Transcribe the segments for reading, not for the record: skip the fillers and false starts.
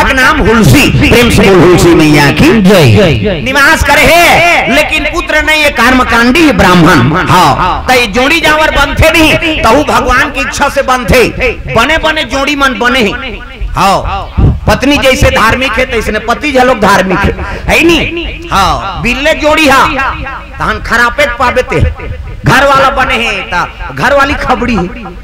नाम हुलसी, प्रेम से हुलसी मैया की जय। निवास करे है लेकिन पुत्र नहीं, ये कर्मकांडी ब्राह्मण। हाँ तो जोड़ी जावर बनते नहीं तो भगवान की इच्छा से बनते, बने बने जोड़ी मन बने। हाँ पत्नी जैसे धार्मिक है तो इसने पति झलोक धार्मिक है नहीं। हाँ बिल्ले जोड़ी हा तहन खरापे पाबेते, घर वाला बने हैं तो घर वाली खबड़ी है।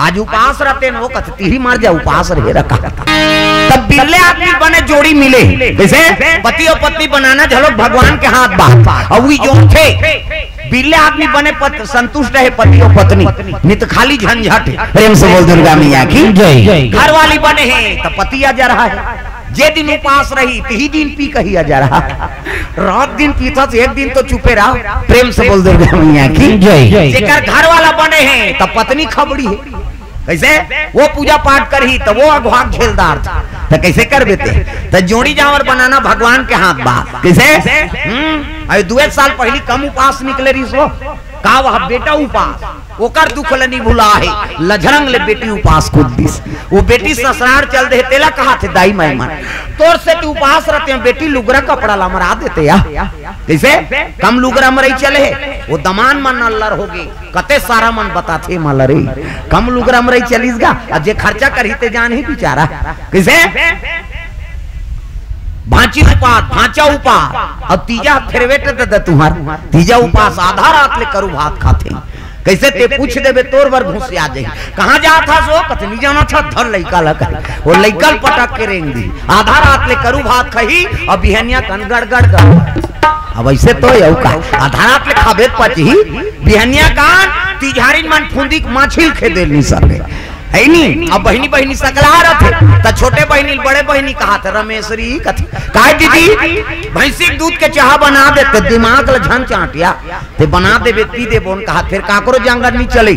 आज उपास रहते हैं वो कहते ही मार जा उपास रहे रखा तब बिल्ले आदमी बने जोड़ी मिले। जैसे पति और पत्नी बनाना झलोक भगवान के हाथ बात और वही जो थे बिल्ले आदमी बने संतुष्ट है पति और पत्नी, नहीं तो खाली झंझट। प्रेम से बोल दुर्गा मैया की जय। घर वाली बने हैं तो पति आ जा रहा है, जे दिन उपास रही ही दिन पी कही आ जा रहा, रात दिन पीता तो एक दिन तो चुपे रहा। प्रेम से बोल दुर्गा मैया की जय। जेकर घर वाला बने हैं तो पत्नी खबड़ी है, कैसे वो पूजा पाठ करही तो वो अघवाक झेलदार था तो कैसे कर देते। तो जोड़ी जावर बनाना भगवान के हाथ बा। कैसे अरे 2 साल पहले कम उपास निकले रही सो का वह बेटा उपास ओकर दुख ल नहीं भुला है, लझरंग ले बेटी उपास खुद दिस। वो बेटी ससुराल चल दे तेला कहा थे दाई माई मन तोर से तू उपास रहते हैं बेटी लुगरा कपड़ा ला मरा देते या कैसे कम लुगरा मरई चले वो दमान मन नल्लर हो गई कते सारा मन बताते मलरे कम लुगरा मरई चलीस गा जे खर्चा करते जान ही बेचारा। कैसे भांची उपास भांचा उपास और तीजा फेरवेट दे तुम्हार तीजा उपास आधा रात ले करू भात खाते। कैसे ते पूछ देबे तोर बर घुस आ जाई कहां जा था सो कतनी जाना था धर लइका लगा वो लइकल पटक के रेंग दी आधा रात ले करू भात खही और बिहनिया कन गड़गड़ अब ऐसे तो यौ का आधा रात ले खाबे पची बिहनिया कान तिझारी मन फुंदी माछिल खे देलनी सबे है नहीं। अब बहनी बहनी सकला रहे तो छोटे बहनी बड़े बहनी कहा थे रमेशरी कहे दीदी भैंसी दूध के चाह बना देते दिमाग ल झन चाटिया ते बना देबे पी दे बोन कहा फिर काकरो जंगल नहीं चले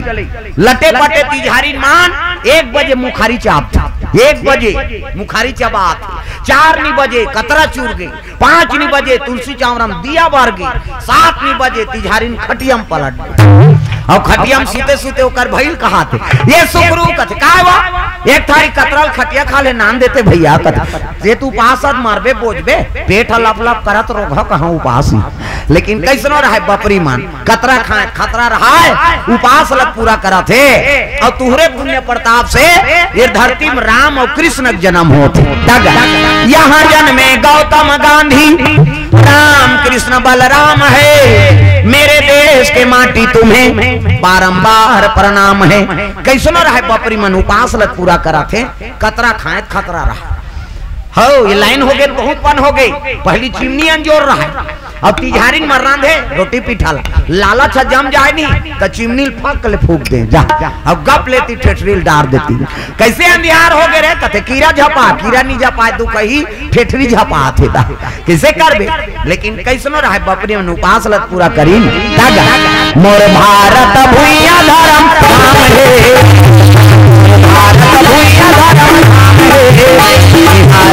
लटे पटे तिझारी मान 1 बजे मुखारी चाप था 1 बजे मुखारी चबात 4 बजे कतरा चूर गई 5 बजे तुलसी चावरम दिया बार गई 7 बजे तिझारी खटियम पलट गई और खटियम सीते सीते ओकर भइल कहा थे ये सुकरू कथे का वा एक थारी कतरल खटिया खा ले नान देते भैया कथे ये तू उपासद मारबे बोझबे पेट लप लप करत रोग कहां उपास। लेकिन कैसनो रहे बपरी मान कतरा खाए खतरा रहा है उपास लग पूरा करा थे और तुहरे पुण्य प्रताप से ये धरती में राम और कृष्ण का जन्म होते। यहाँ जन्मे गौतम गांधी राम कृष्ण बलराम है मेरे देश के माटी तुम्हें बारंबार प्रणाम है। कैसनो रहे बपरी मन उपास लग पूरा करा थे कतरा खाए खतरा रहा हो ये लाइन हो गई बहुत पन हो गई पहली चिमनी अंजोर रहा अब तिझारी मरना दे रोटी पिठाला लालच जम जाए नहीं तो चिमनी फक ले फूक दे जा अब गप लेती ठेठरी डार देती। कैसे अंधियार हो गए रे कथे कीड़ा झपा कीड़ा नहीं झपा तू कही ठेठरी झपा थे कैसे करबे। लेकिन कैसनो रहे बपरी में उपास लग पूरा करी मोर भारत भुइया धर्म काम है भारत भुइया धर्म काम है